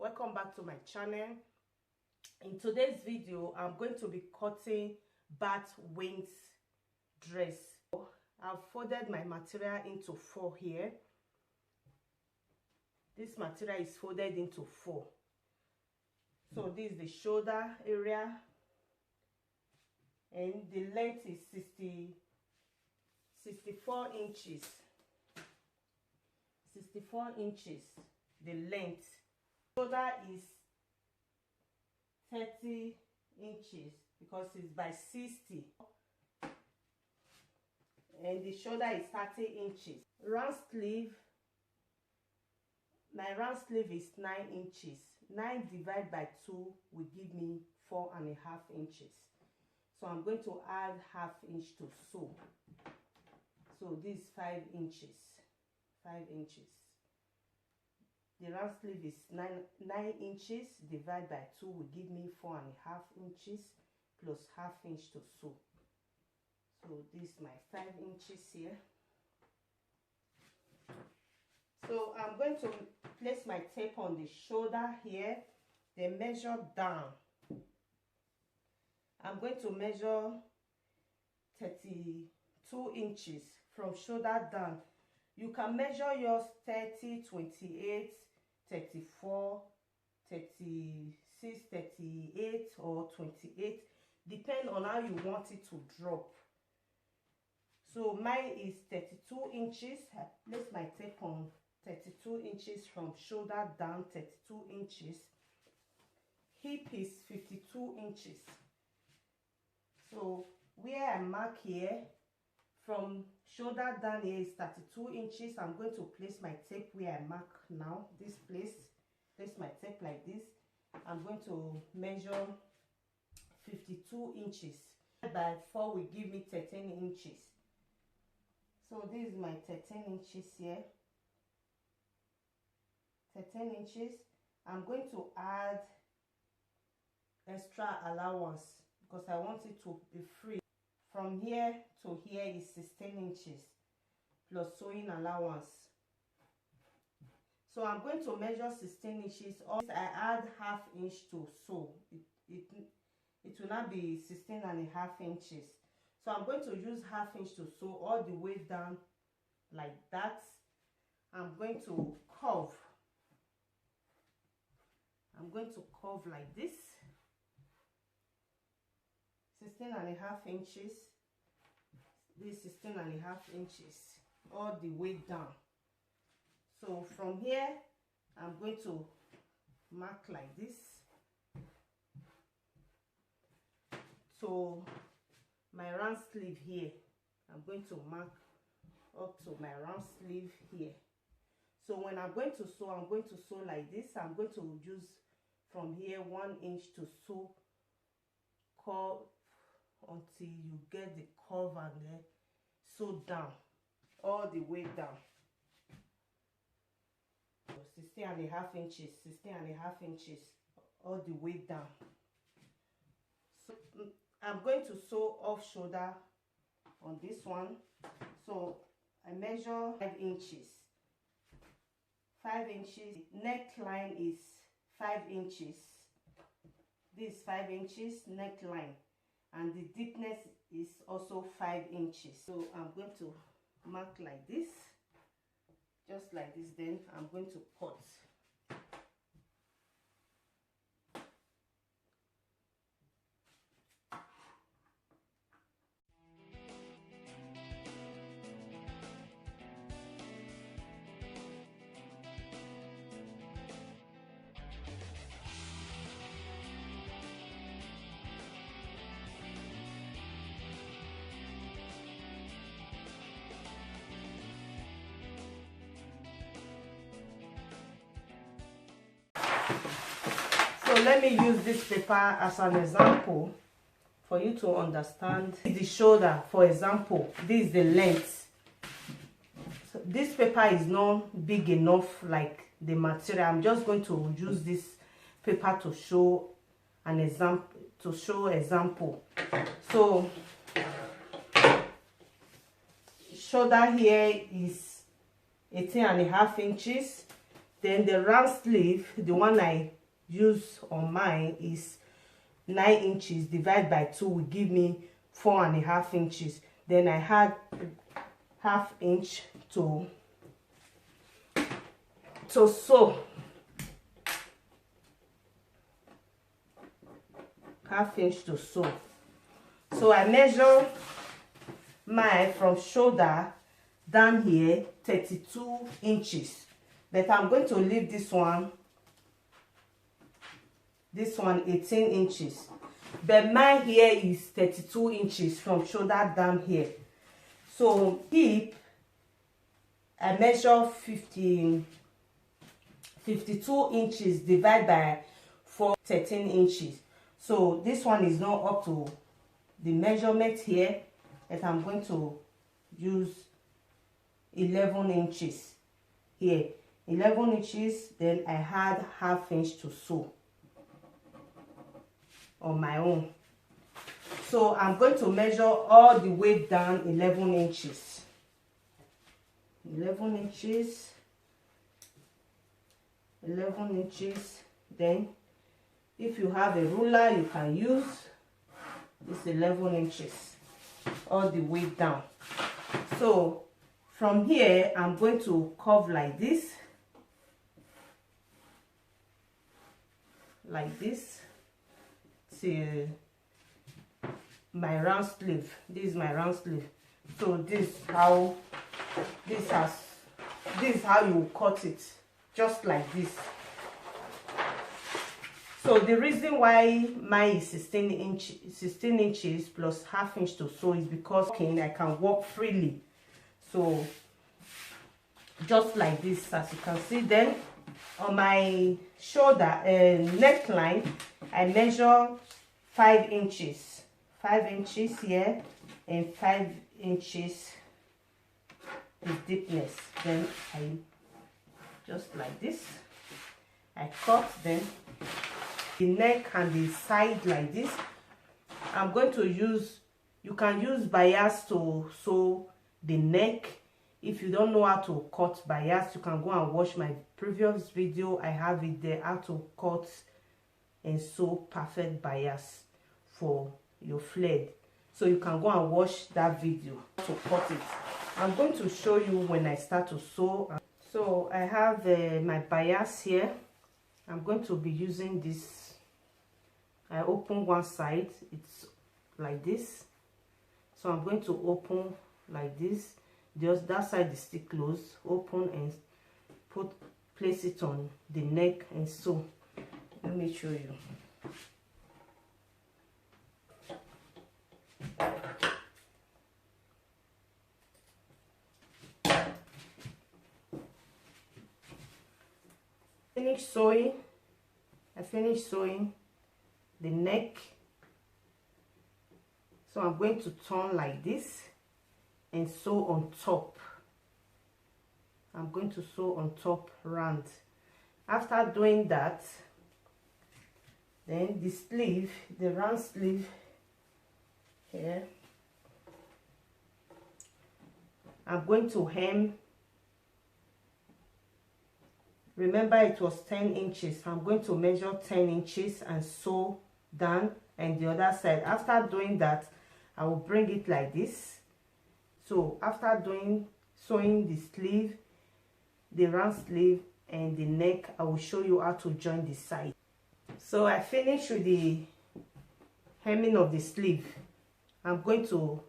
Welcome back to my channel. In today's video, I'm going to be cutting Batwing's dress. I've folded my material into 4 here. This material is folded into 4. So this is the shoulder area, and the length is 64 inches. 64 inches, the length. Shoulder is 30 inches because it's by 60, and the shoulder is 30 inches. Round sleeve, my round sleeve is 9 inches. 9 divided by 2 will give me 4.5 inches. So I'm going to add ½ inch to sew. So this is 5 inches. 5 inches. The round sleeve is 9 inches divided by 2 will give me 4.5 inches plus ½ inch to sew. So this is my 5 inches here. So I'm going to place my tape on the shoulder here, then measure down. I'm going to measure 32 inches from shoulder down. You can measure yours 30, 28, 34, 36, 38 or 28, depending on how you want it to drop. So mine is 32 inches. I place my tape on 32 inches from shoulder down, 32 inches. Hip is 52 inches. So where I mark here, from shoulder down here is 32 inches. I'm going to place my tape where I mark now. This place my tape like this. I'm going to measure 52 inches. By 4 will give me 13 inches. So this is my 13 inches here. 13 inches. I'm going to add extra allowance because I want it to be free. From here to here is 16 inches plus sewing allowance. So I'm going to measure 16 inches. I add ½ inch to sew. It will not be 16.5 inches. So I'm going to use ½ inch to sew all the way down like that. I'm going to curve. I'm going to curve like this. 16.5 inches. This 16.5 inches all the way down. So from here I'm going to mark like this. So my round sleeve here, I'm going to mark up to my round sleeve here. So when I'm going to sew, I'm going to sew like this. I'm going to use from here 1 inch to sew curve until you get the curve, and then sew down all the way down. 16.5 inches, 16.5 inches all the way down. So I'm going to sew off shoulder on this one. So I measure 5 inches. 5 inches. Neckline is 5 inches. This is 5 inches neckline, and the deepness is also 5 inches. So I'm going to mark like this, just like this. Then I'm going to cut. So let me use this paper as an example for you to understand. The shoulder, for example, this is the length. So this paper is not big enough like the material. I'm just going to use this paper to show an example. So shoulder here is 18.5 inches. Then the round sleeve, the one I use on mine, is 9 inches divided by 2 will give me 4.5 inches. Then I had half inch to sew. Half inch to sew. So I measure mine from shoulder down here 32 inches. But I'm going to leave this one 18 inches. But mine here is 32 inches from shoulder down here. So hip, I measure 52 inches divided by 13 inches. So this one is not up to the measurement here, but I'm going to use 11 inches here. 11 inches, then I had half inch to sew on my own. So I'm going to measure all the way down 11 inches. 11 inches. 11 inches. Then if you have a ruler, you can use this 11 inches all the way down. So from here, I'm going to curve like this, till my round sleeve. This is my round sleeve. So this is how you cut it, just like this. So the reason why mine is 16 inches plus half inch to sew is because I can walk freely. So just like this, as you can see. Then on my shoulder neckline, I measure 5 inches. 5 inches here and 5 inches the deepness. Then I just like this, I cut them the neck and the side like this. I'm going to use, you can use bias to sew the neck. If you don't know how to cut bias, you can go and watch my previous video. I have it there, how to cut and sew perfect bias for your flared. So you can go and watch that video to cut it. I'm going to show you when I start to sew. So I have my bias here. I'm going to be using this. I open one side, it's like this. So I'm going to open like this. Just that side is still closed. Open and place it on the neck and sew. Let me show you. I finished sewing the neck. So I'm going to turn like this and sew on top. I'm going to sew on top round. After doing that, then the sleeve, the round sleeve here, I'm going to hem. Remember it was 10 inches. I'm going to measure 10 inches and sew down and the other side. After doing that, I will bring it like this. So after sewing the sleeve, the round sleeve and the neck, I will show you how to join the side. So I finished with the hemming of the sleeve. I'm going to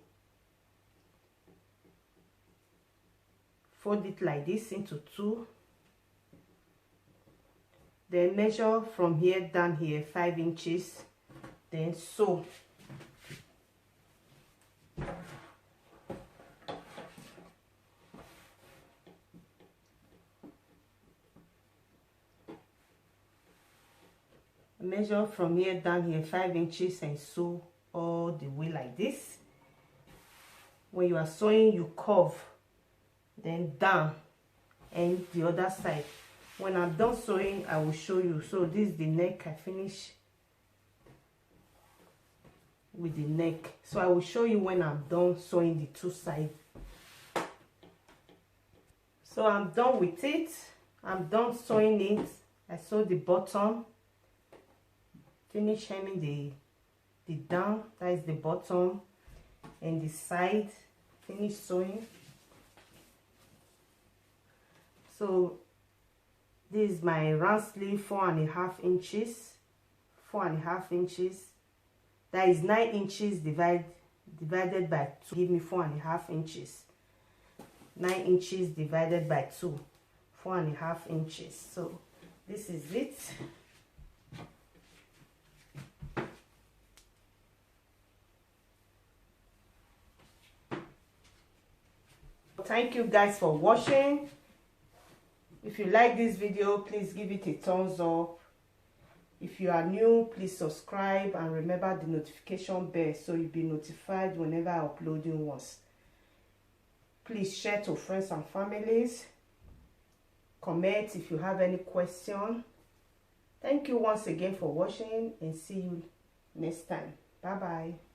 fold it like this into two. Then measure from here down here 5 inches. Then sew. Measure from here down here 5 inches and sew all the way like this. When you are sewing, you curve, then down and the other side. When I'm done sewing, I will show you. So this is the neck. I finish with the neck. So I will show you when I'm done sewing the two sides. So I'm done with it. I'm done sewing it. I sewed the bottom, finish hemming the down, that is the bottom, and the side, finish sewing. So this is my round sleeve, 4.5 inches, 4.5 inches. That is 9 inches divided by 2, give me 4.5 inches. 9 inches divided by 2, 4.5 inches. So this is it. Thank you guys for watching. If you like this video, please give it a thumbs up. If you are new, please subscribe and remember the notification bell so you'll be notified whenever I upload new ones. Please share to friends and families. Comment if you have any question. Thank you once again for watching and see you next time. Bye bye.